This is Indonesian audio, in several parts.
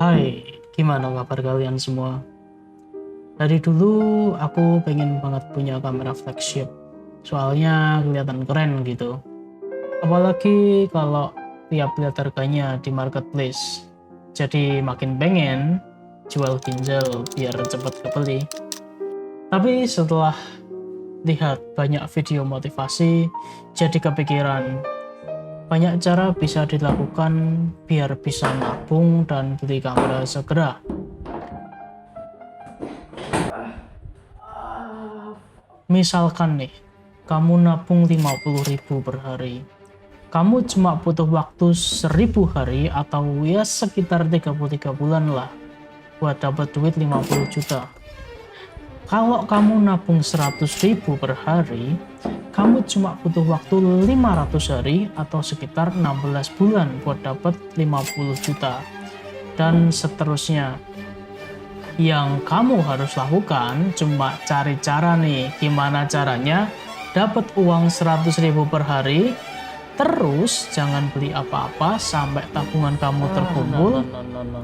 Hai, gimana kabar kalian semua? Dari dulu aku pengen banget punya kamera flagship, soalnya kelihatan keren gitu. Apalagi kalau lihat-lihat harganya di marketplace. Jadi makin pengen jual ginjal biar cepet kebeli. Tapi setelah lihat banyak video motivasi, jadi kepikiran banyak cara bisa dilakukan biar bisa nabung dan beli kamera segera. Misalkan nih, kamu nabung 50.000 per hari. Kamu cuma butuh waktu 1.000 hari atau ya sekitar 33 bulan lah buat dapat duit 50 juta. Kalau kamu nabung 100.000 per hari, kamu cuma butuh waktu 500 hari atau sekitar 16 bulan buat dapat 50 juta. Dan seterusnya. Yang kamu harus lakukan cuma cari cara nih, gimana caranya dapat uang 100.000 per hari, terus jangan beli apa-apa sampai tabungan kamu terkumpul,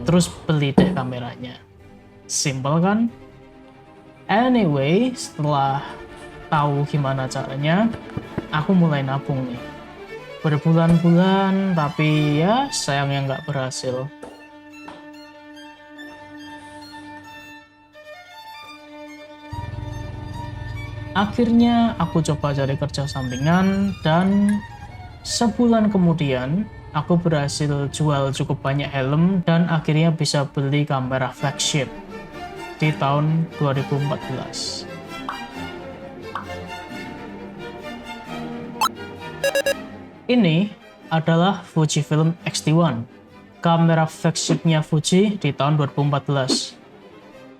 terus beli deh kameranya. Simple kan? Anyway, setelah tahu gimana caranya, aku mulai nabung nih. Berbulan-bulan, tapi ya sayangnya nggak berhasil. Akhirnya aku coba cari kerja sampingan dan sebulan kemudian aku berhasil jual cukup banyak helm dan akhirnya bisa beli kamera flagship di tahun 2014. Ini adalah Fujifilm X-T1, kamera flagshipnya Fuji di tahun 2014.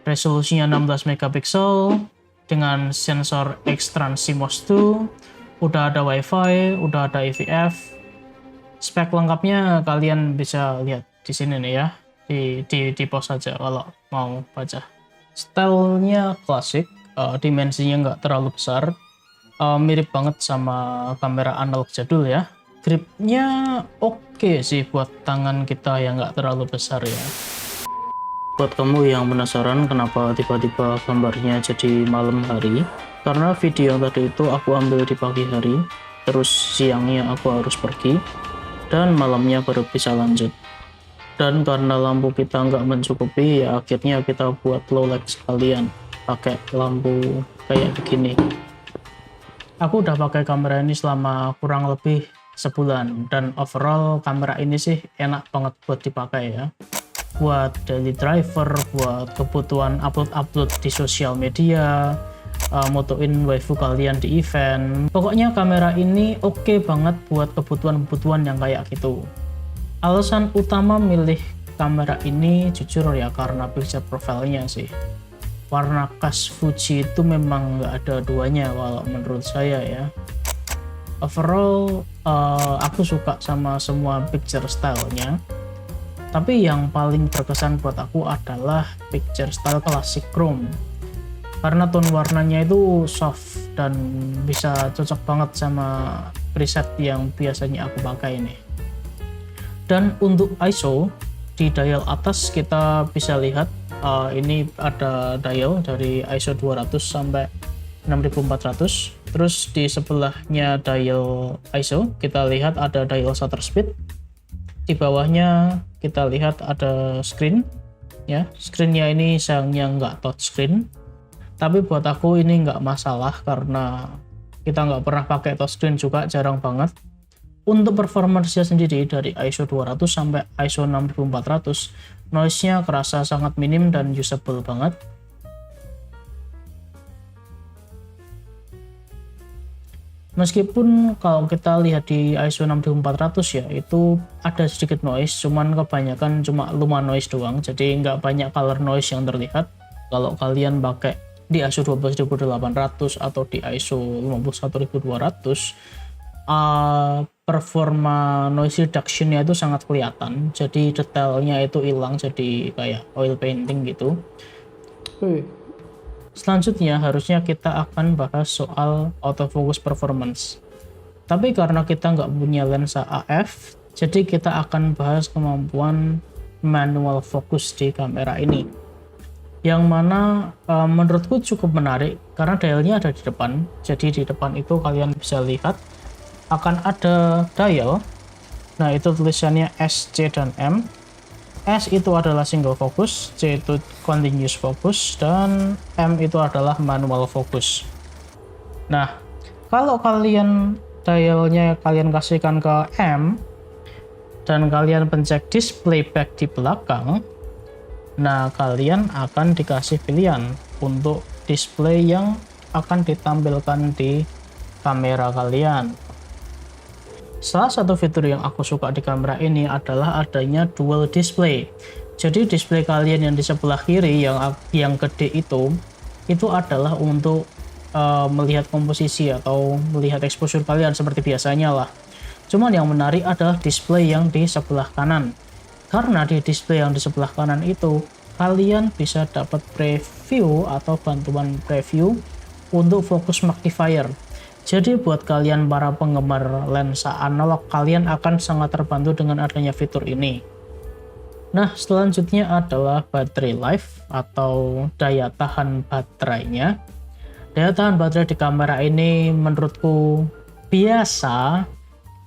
Resolusinya 16 megapiksel, dengan sensor X-Trans CMOS 2, udah ada WiFi, udah ada EVF. Spek lengkapnya kalian bisa lihat di sini nih ya, di post aja kalau mau baca. Stylenya klasik, dimensinya nggak terlalu besar, mirip banget sama kamera analog jadul ya. Gripnya oke sih buat tangan kita yang nggak terlalu besar ya. Buat kamu yang penasaran kenapa tiba-tiba gambarnya jadi malam hari, karena video tadi itu aku ambil di pagi hari, terus siangnya aku harus pergi, dan malamnya baru bisa lanjut. Dan karena lampu kita nggak mencukupi, ya akhirnya kita buat low light sekalian, pakai lampu kayak begini. Aku udah pakai kamera ini selama kurang lebih sebulan, dan overall kamera ini sih enak banget buat dipakai ya. Buat daily driver, buat kebutuhan upload di sosial media, motoin waifu kalian di event. Pokoknya kamera ini oke banget buat kebutuhan-kebutuhan yang kayak gitu. Alasan utama milih kamera ini jujur ya karena picture profile-nya sih. Warna khas Fuji itu memang nggak ada duanya kalau menurut saya ya. Overall, aku suka sama semua picture style-nya. Tapi yang paling berkesan buat aku adalah picture style classic chrome, karena tone warnanya itu soft dan bisa cocok banget sama preset yang biasanya aku pakai ini. Dan untuk ISO, di dial atas kita bisa lihat ini ada dial dari ISO 200 sampai 6400. Terus di sebelahnya dial ISO kita lihat ada dial shutter speed. Di bawahnya kita lihat ada screen ya. Screennya ini sayangnya nggak touchscreen, tapi buat aku ini nggak masalah karena kita nggak pernah pakai touchscreen juga, jarang banget. Untuk performance-nya sendiri dari ISO 200 sampai ISO 6400, noise-nya kerasa sangat minim dan usable banget. Meskipun kalau kita lihat di ISO 6400 ya, itu ada sedikit noise, cuman kebanyakan cuma luma noise doang, jadi nggak banyak color noise yang terlihat. Kalau kalian pakai di ISO 12800 atau di ISO 51200, performa noise reduction-nya itu sangat kelihatan, jadi detailnya itu hilang, jadi kayak oil painting gitu. Selanjutnya harusnya kita akan bahas soal autofocus performance. Tapi karena kita nggak punya lensa AF, jadi kita akan bahas kemampuan manual focus di kamera ini, yang mana menurutku cukup menarik karena dialnya ada di depan. Jadi di depan itu kalian bisa lihat akan ada dial. Nah, itu tulisannya S, C, dan M. S itu adalah single focus, C itu continuous focus, dan M itu adalah manual focus. Nah, kalau kalian dialnya kalian kasihkan ke M dan kalian pencet display back di belakang, nah kalian akan dikasih pilihan untuk display yang akan ditampilkan di kamera kalian. Salah satu fitur yang aku suka di kamera ini adalah adanya dual display. Jadi display kalian yang di sebelah kiri yang gede itu adalah untuk melihat komposisi atau melihat exposure kalian seperti biasanya lah. Cuman yang menarik adalah display yang di sebelah kanan. Karena di display yang di sebelah kanan itu kalian bisa dapat preview atau bantuan preview untuk focus magnifier. Jadi buat kalian para penggemar lensa analog, kalian akan sangat terbantu dengan adanya fitur ini. Nah, selanjutnya adalah baterai life atau daya tahan baterainya. Daya tahan baterai di kamera ini menurutku biasa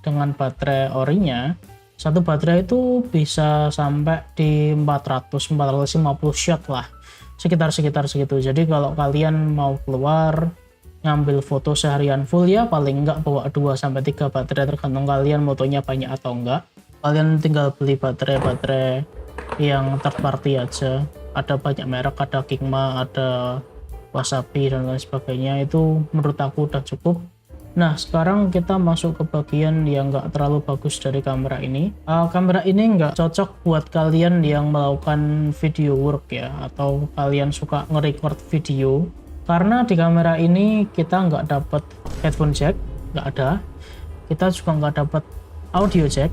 dengan baterai orinya. Satu baterai itu bisa sampai di 400-450 shot lah, sekitar segitu. Jadi kalau kalian mau keluar ngambil foto seharian full, ya paling enggak bawa 2-3 baterai, tergantung kalian motonya banyak atau enggak. Kalian tinggal beli baterai yang third party aja, ada banyak merek, ada Kingma, ada Wasabi, dan lain sebagainya. Itu menurut aku udah cukup. Nah, sekarang kita masuk ke bagian yang enggak terlalu bagus dari kamera ini. Kamera ini enggak cocok buat kalian yang melakukan video work ya, atau kalian suka nge-record video. Karena di kamera ini kita nggak dapat headphone jack, nggak ada. Kita juga nggak dapat audio jack.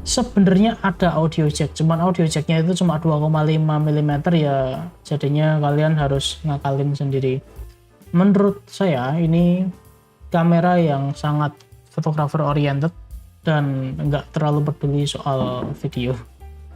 Sebenarnya ada audio jack, cuman audio jacknya itu cuma 2,5 mm ya, jadinya kalian harus ngakalin sendiri. Menurut saya ini kamera yang sangat photographer oriented dan nggak terlalu peduli soal video.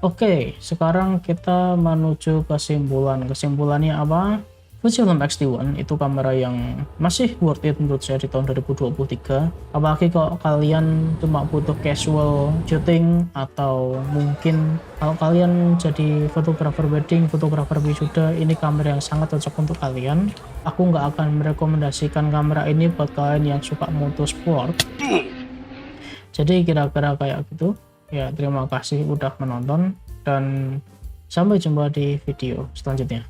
Oke, sekarang kita menuju kesimpulan. Kesimpulannya apa? Fujifilm X-T1 itu kamera yang masih worth it menurut saya di tahun 2023. Apalagi kalau kalian cuma butuh casual shooting, atau mungkin kalau kalian jadi fotografer wedding, fotografer wisuda, ini kamera yang sangat cocok untuk kalian. Aku nggak akan merekomendasikan kamera ini buat kalian yang suka moto sport. Jadi kira-kira kayak gitu. Ya, terima kasih udah menonton dan sampai jumpa di video selanjutnya.